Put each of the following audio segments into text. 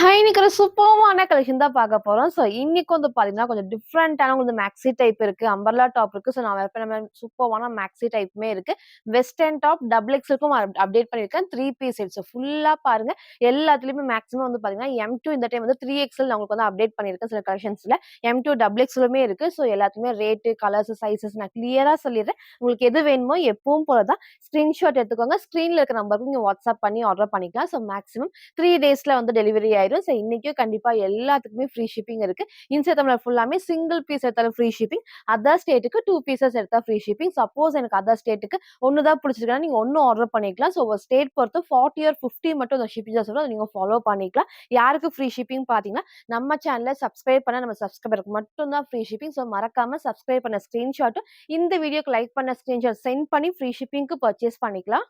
இன்னைக்கு ஒரு சூப்பர்வான கலெக்ஷன் தான் பார்க்க போறோம். இன்னைக்கு வந்து பார்த்தீங்கன்னா, கொஞ்சம் டிஃபரண்டான வந்து மேக்ஸி டைப் இருக்கு. அம்பர்லா டாப் இருக்கு. நான் வேற நம்ம சூப்பர்வான மேக்ஸி டைப்புமே இருக்கு. வெஸ்டர்ன் டாப் டபுள் எக்ஸலுக்கும் அப்டேட் பண்ணியிருக்கேன். 3 பீஸ் செட். ஃபுல்லா பாருங்க. எல்லாத்துலயுமே மேக்ஸிமம் வந்து பார்த்தீங்கன்னா, M2 இந்த டைம் வந்து 3 எக்ஸல் நான் உங்களுக்கு வந்து அப்டேட் பண்ணியிருக்கேன் சில கலெக்ஷன்ஸ்ல. M2 டபுள் எக்ஸலுமே இருக்கு. எல்லாத்துக்குமே ரேட்டு, கலர்ஸ், சைஸஸ் நான் கிளியரா சொல்லிடுறேன். உங்களுக்கு எது வேணுமோ எப்பவும் போல தான் ஸ்கிரீன்ஷாட் எடுத்துக்கோங்க. ஸ்க்ரீன்ல இருக்க நம்பருக்கு நீங்க வாட்ஸ்அப் பண்ணி ஆர்டர் பண்ணிக்கலாம். மேக்ஸிமம் 3 டேஸ்ல வந்து டெலிவரி ஆயிரும். இன்னைக்கும் கண்டிப்பா எல்லாத்துக்குமே ஃப்ரீ ஷிப்பிங் இருக்கு. இன்ஸ்டா தமிழர் ஃபுல்லாமே சிங்கிள் பீஸ் எடுத்தாலும் ஃப்ரீ ஷிப்பிங். அதர் ஸ்டேட்டுக்கு 2 பீசஸ் எடுத்தா ஃப்ரீ ஷிப்பிங். சப்போஸ் எனக்கு அதர் ஸ்டேட்டுக்கு 1 தான் பிடிச்சிருக்குன்னா நீங்க 1 ஆர்டர் பண்ணிக்கலாம். ஒரு ஸ்டேட் பொறுத்து 40 ஆர் 50 மட்டும் அந்த ஷிப்பிங் சார்ஜ் வரும். அத நீங்க ஃபாலோ பண்ணிக்கலாம். யாருக்கு ஃப்ரீ ஷிப்பிங் பார்த்தீங்கன்னா, நம்ம சேனல சப்ஸ்கிரைப் பண்ண நம்ம சப்ஸ்கிரைபருக்கு மட்டும் தான் ஃப்ரீ ஷிப்பிங். மறக்காம சப்ஸ்கிரைப் பண்ண ஸ்கிரீன்ஷாட்டும் இந்த வீடியோக்கு லைக் பண்ண ஸ்கிரீன்ஷாட் சென்ட் பண்ணி ஃப்ரீ ஷிப்பிங்க்கு பர்ச்சேஸ் பண்ணிக்கலாம்.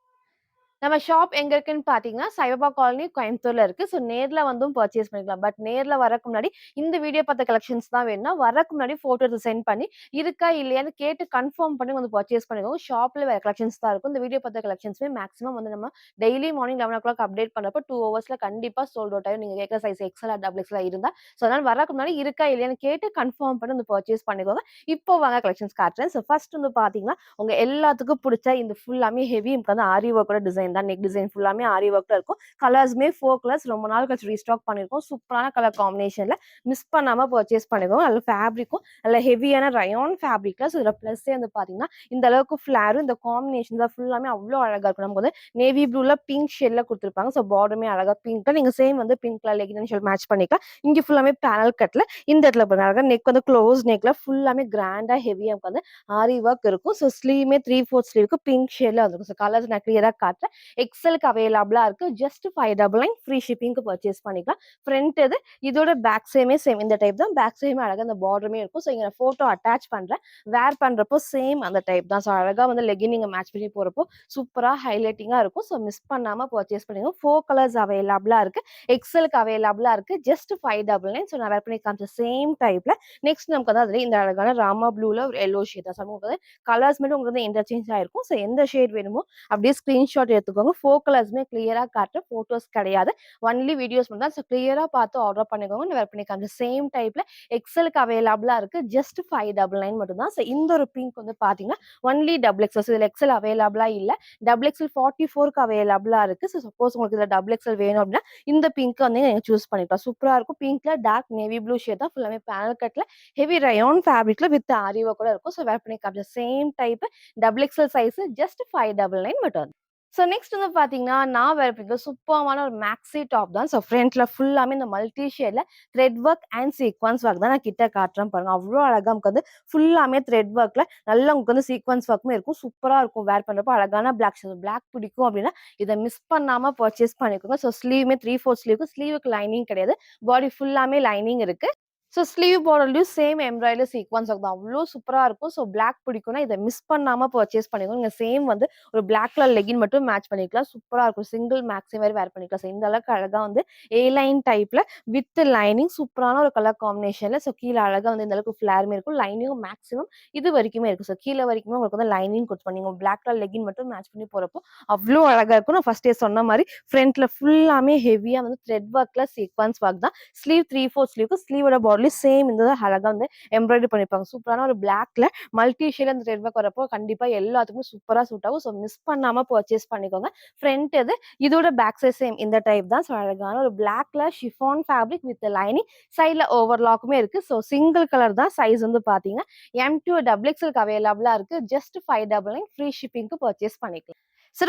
நம்ம ஷாப் எங்க இருக்குன்னு பார்த்தீங்கன்னா, சைபாபா காலனி கோயம்புத்தூர்ல இருக்கு. நேர்ல வந்தும் பர்ச்சேஸ் பண்ணிக்கலாம். பட் நேர்ல வரக்கு முன்னாடி இந்த வீடியோ பார்த்த கலெக்ஷன்ஸ் தான் வேணும்னா, வரக்கு முன்னாடி ஃபோட்டோ எடுத்து சென்ட் பண்ணி, இருக்கா இல்லையான்னு கேட்டு கன்ஃபார்ம் பண்ணி வந்து பர்ச்சேஸ் பண்ணிக்கோங்க. ஷாப்ல வேற கலெக்ஷன்ஸ் தான் இருக்கும். இந்த வீடியோ பார்த்த கலெக்ஷன்ஸ்மே மேக்ஸிமம் வந்து நம்ம டெய்லி மார்னிங் 11:00 அப்டேட் பண்றப்போ 2 ஹவர்ஸ்ல கண்டிப்பா சோல்ட் அவுட் ஆயிரும். நீங்க கேட்கிற size XL or double XL இருந்தா. அதனால வரக்கு முன்னாடி இருக்கா இல்லையான்னு கேட்டு கன்ஃபார்ம் பண்ணி வந்து பர்ச்சேஸ் பண்ணிக்கோங்க. இப்போ வாங்க கலெக்ஷன்ஸ் காட்டுறேன். ஃபர்ஸ்ட் வந்து பார்த்தீங்கன்னா, உங்க எல்லாத்துக்கும் புடிச்ச இந்த ஃபுல்லாமே ஹெவி வந்து ஆரி ஒர்க்கோட டிசைன் தான். நெக் டிசைன் ஃபுல்லாமே ஆரி ஒர்க்ல இருக்கும். கலர்ஸ்மே 4 கலர்ஸ் ரொம்ப நாள் கழிச்சு ரீஸ்டாக் பண்ணியிருக்கோம். சூப்பரான கலர் காம்பினேஷன்ல மிஸ் பண்ணாம பர்ச்சேஸ் பண்ணிக்கோங்க. நல்ல ஃபேப்ரிக்கும் நல்ல ஹெவியான ரயான் ஃபேப்ரிக்ல. இதுல பிளஸ்ஸே வந்து பாத்தீங்கன்னா, இந்த அளவுக்கு ஃபிளாரும் இந்த காம்பினேஷன் தான் ஃபுல்லாமே அவ்வளோ அழகா இருக்கும். நமக்கு வந்து நேவி ப்ளூல பிங்க் ஷேட்ல கொடுத்துருப்பாங்க. பார்டருமே அழகா பிங்க்ல நீங்க சேம் வந்து pink colour legging shade match பண்ணிக்கலாம். இங்க ஃபுல்லாமே பேனல் கட்ல இந்த இடத்துல பாருங்க அழகா நெக் வந்து க்ளோஸ் நெக்ல ஃபுல்லாமே கிராண்டா ஹெவியா வந்து ஆரி ஒர்க் இருக்கும். ஸ்லீவ்மே 3/4 ஸ்லீவ்க்கு பிங்க் ஷேட்ல வந்துருக்கும். கலர்ஸ் நான் கிளியரா காட்டுறேன். எக்ஸலுக்கு அவைலபிளா இருக்கு. ஜஸ்ட் 599 ஃப்ரீ ஷிப்பிங்க்கு பர்ச்சேஸ் பண்ணிக்கலாம். ஃப்ரண்ட் இது இதோட பேக் சைடுமே சேம் இந்த டைப் தான். பேக் சைடுமே அழகா அந்த பார்டருமே இருக்கும். இங்க நான் போட்டோ அட்டாச் பண்றேன். வேர் பண்றப்போ சேம் அந்த டைப் தான். அழகா வந்து லெகின் நீங்க மேட்ச் பண்ணி போறப்போ சூப்பரா ஹைலைட்டிங்கா இருக்கும். மிஸ் பண்ணாம பர்ச்சேஸ் பண்ணுங்க. 4 கலர்ஸ் அவைலபிளா இருக்கு. எக்ஸலுக்கு அவைலபிளா இருக்கு. ஜஸ்ட் 599. நான் வேர் பண்ணி காமிச்ச சேம் டைப்ல நெக்ஸ்ட் நமக்கு வந்து அதுல இந்த அழகான ராமா ப்ளூல ஒரு எல்லோ ஷேட் தான். நமக்கு கலர்ஸ் மட்டும் உங்களுக்கு வந்து இன்டர்சேஞ்ச் ஆயிருக்கும். எந்த ஷேட் வேணுமோ அப்படியே ஸ்கிரீன்ஷாட் எடுத்துக்கோங்க. 4 கலர்ஸ்மே கிளியரா காட்டுற போட்டோஸ் கிடையாது. ஒன்லி வீடியோஸ் மட்டும் தான். கிளியரா பார்த்து ஆர்டர் பண்ணிக்கோங்க. நான் வேர் பண்ணி காமிச்ச சேம் டைப்ல எக்ஸலுக்கு அவைலபிளா இருக்கு. ஜஸ்ட் 599 மட்டும் தான். இந்த ஒரு பிங்க் வந்து பாத்தீங்கன்னா ஒன்லி டபுள் எக்ஸல். இதுல எக்ஸல் அவைலபிளா இல்ல. டபுள் எக்ஸல் 44க்கு அவைலபிளா இருக்கு. சப்போஸ் உங்களுக்கு இதுல டபுள் எக்ஸல் வேணும் அப்படின்னா இந்த பிங்க் வந்து நீங்க சூஸ் பண்ணிக்கலாம். சூப்பரா இருக்கும். பிங்க்ல டார்க் நேவி ப்ளூ ஷேட் தான். ஃபுல்லாமே பேனல் கட்ல ஹெவி ரயான் ஃபேப்ரிக்ல வித் ஆரி ஒர்க் கூட இருக்கும். வேர் பண்ணி காமிச்ச same type double XL size just 599 மட்டும். நெக்ஸ்ட் வந்து பாத்தீங்கன்னா, நான் வேர் பண்ணிருக்க சூப்பர்வான ஒரு மேக்ஸி டாப் தான். ஃப்ரண்ட்ல ஃபுல்லாமே இந்த மல்டி ஷேட்ல thread work and sequins work தான் நான் கிட்ட காட்டுறேன் பாருங்க. அவ்ளோ அழகா நமக்கு வந்து ஃபுல்லாமே த்ரெட் ஒர்க்ல நல்லா உங்களுக்கு வந்து சீக்வன்ஸ் ஒர்க்குமே இருக்கும். சூப்பரா இருக்கும் வேர் பண்றப்போ. அழகான பிளாக் பிடிக்கும் அப்படின்னா இத மிஸ் பண்ணாம பர்ச்சேஸ் பண்ணிக்கோங்க. ஸ்லீவ்மே 3/4 ஸ்லீவ்க்கு ஸ்லீவுக்கு லைனிங் கிடையாது. பாடி ஃபுல்லாமே லைனிங் இருக்கு. ஸ்லீவ் பார்டர்லயும் சேம் எம்ப்ராய்டரி சீக்வன்ஸ் ஒர்க் தான். அவ்ளோ சூப்பரா இருக்கும். பிளாக் பிடிக்கும்னா இத மிஸ் பண்ணாம பர்ச்சேஸ் பண்ணிக்கோங்க. நீங்க சேம் வந்து ஒரு பிளாக் கலர் லெகின் மட்டும் மேட்ச் பண்ணிக்கலாம். சூப்பரா இருக்கும். சிங்கிள் மேக்ஸி மாரி வேர் பண்ணிக்கலாம். இந்த அளவுக்கு அழகா வந்து ஏ லைன் டைப்ல வித் லைனிங் சூப்பரான ஒரு கலர் காம்பினேஷன்ல கீழ அழகா வந்து இந்த அளவுக்கு ஃபிளாருமே இருக்கும். லைனிங்கும் மேக்ஸிமம் இது வரைக்குமே இருக்கு. கீழ வரைக்குமே உங்களுக்கு வந்து லைனிங் கொடுத்துருப்பாங்க. நீங்க பிளாக் கலர் லெகின் மட்டும் மேட்ச் பண்ணி போறப்போ அவ்ளோ அழகா இருக்கும். நான் ஃபர்ஸ்ட்டே சொன்ன மாரி ஃப்ரண்ட்ல ஃபுல்லாமே ஹெவியா வந்து த்ரெட் ஒர்க்ல சீக்வன்ஸ் ஒர்க் தான். ஸ்லீவ் 3/4 ஸ்லீவ்க்கு ஸ்லீவோட பார்டர்லயும் சேம் இந்த அழகா வந்து எம்ப்ராய்டரி பண்ணிருப்பாங்க. சூப்பரான ஒரு பிளாக்ல மல்டி ஷேட்ல அந்த த்ரெட் ஒர்க் வரப்போ கண்டிப்பா எல்லாத்துக்கும் சூப்பரா சூட் ஆகும். மிஸ் பண்ணாம பர்ச்சேஸ் பண்ணிக்கோங்க. ஃப்ரண்ட் இது இதோட பேக் சைட் சேம் இந்த டைப் தான். அழகான ஒரு பிளாக்ல ஷிஃபான் ஃபேப்ரிக் வித் லைனிங் சைட்ல ஓவர்லாக்குமே இருக்கு. சிங்கிள் கலர் தான். சைஸ் வந்து பாத்தீங்கன்னா M2 டபுள் எக்ஸ்எல்க்கு அவைலபிளா இருக்கு. ஜஸ்ட் 599 ஃப்ரீ ஷிப்பிங்க்கு பர்ச்சேஸ் பண்ணிக்கலாம்.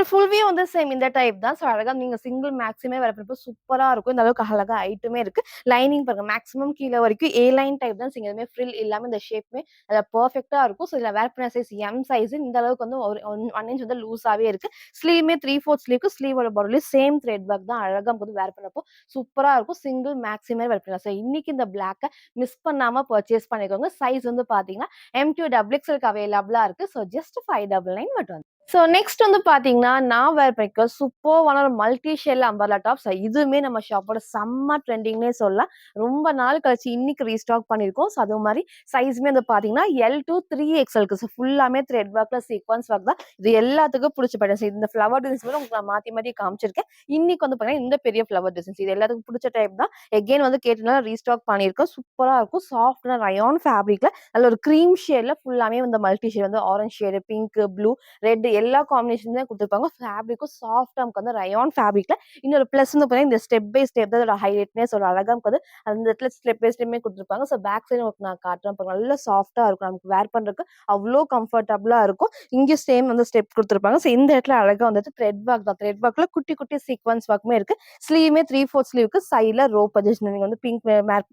ஃபுல் வியூ வந்து சேம் இந்த டைப் தான். அழகா நீங்க சிங்கிள் மேக்ஸிமே வேர் பண்றப்போ சூப்பரா இருக்கும். இந்த அளவுக்கு அழகா ஹைட்டுமே இருக்கு. லைனிங் பாருங்க மேக்ஸிமம் கீழ வரைக்கும் ஏ லைன் டைப் தான். எதுவுமே ஃப்ரில் இல்லாம இந்த ஷேப்மே அதுல பெர்ஃபெக்ட்டா இருக்கும். இதுல வேர் பண்ண சைஸ் M சைஸ் இந்த அளவுக்கு வந்து ஒரு 1 இன்ச் வந்து லூஸாவே இருக்கு. ஸ்லீவ்மே 3/4 ஸ்லீவ்க்கு ஸ்லீவோட பார்டர்லயும் சேம் த்ரெட் ஒர்க் தான். அழகா வந்து வேர் பண்ணப்போ சூப்பரா இருக்கும். சிங்கிள் மேக்ஸிமே வேர் பண்ணலாம். இன்னைக்கு இந்த பிளாக்க மிஸ் பண்ணாம பர்ச்சேஸ் பண்ணிக்கோங்க. சைஸ் வந்து பாத்தீங்கன்னா M2 டபுள் எக்ஸ்எல்க்கு அவைலபிளா இருக்கு. ஜஸ்ட் 599 மட்டும். ஸோ நெக்ஸ்ட் வந்து பார்த்தீங்கன்னா, நான் வேர் பண்ணியிருக்க சூப்பர்வான ஒரு மல்டி ஷேட்ல அம்பர்லா டாப்ஸ். இதுவுமே நம்ம ஷாப்போட செம்ம ட்ரெண்டிங்னே சொல்லலாம். ரொம்ப நாள் கழிச்சு இன்னைக்கு ரீஸ்டாக் பண்ணியிருக்கோம். ஸோ அது மாரி சைஸுமே வந்து பார்த்தீங்கன்னா, எல் டூ 3XLக்கு. ஸோ ஃபுல்லாமே த்ரெட் ஒர்க்ல சீக்வன்ஸ் ஒர்க் தான். இது எல்லாத்துக்கும் புடிச்ச பேட்டர்ன்ஸ். இந்த ஃப்ளவர் டிசைன்ஸ் கூட உங்களுக்கு நான் மாத்தி மாத்தி காமிச்சிருக்கேன். இன்னைக்கு வந்து பார்த்தீங்கன்னா, இந்த பெரிய ஃப்ளவர் டிசைன்ஸ். இது எல்லாத்துக்கும் புடிச்ச டைப் தான். எகைன் வந்து கேட்டனால ரீஸ்டாக் பண்ணியிருக்கோம். சூப்பரா இருக்கும். சாஃப்ட்டான ரயான் ஃபேப்ரிக்ல நல்ல ஒரு கிரீம் ஷேட்ல ஃபுல்லாமே வந்து மல்டி ஷேட் வந்து orange shade, pink, blue, red எல்லா காம்பினேஷன்லயும் குடுத்துருப்பாங்க. ஃபேப்ரிக்கும் சாஃப்ட்டா நமக்கு வந்து ரயான் ஃபேப்ரிக்ல இன்னொரு பிளஸ் வந்து பார்த்தீங்கன்னா, இந்த ஸ்டெப் பை ஸ்டெப் தான் இதோட ஹைலைட்னே சொல்லலாம். அழகா நமக்கு வந்து அந்த இடத்துல ஸ்டெப் பை ஸ்டெப்புமே குடுத்துருப்பாங்க. ஸோ பேக் சைடு உங்களுக்கு நான் காட்டுறேன் பாருங்க. நல்லா சாஃப்ட்டா இருக்கும். நமக்கு வேர் பண்றதுக்கு அவ்ளோ கம்ஃபர்டபுளா இருக்கும். இங்க சேம் வந்து ஸ்டெப் குடுத்துருப்பாங்க. ஸோ இந்த இடத்துல அழகா வந்துட்டு த்ரெட் ஒர்க் தான். த்ரெட் ஒர்க்ல குட்டி குட்டி சீக்வன்ஸ் ஒர்க்குமே இருக்கு. ஸ்லீவுமே 3/4 ஸ்லீவ்க்கு சைடுல ரோப் அட்ஜஸ்ட் நீங்க வந்து பிங்க்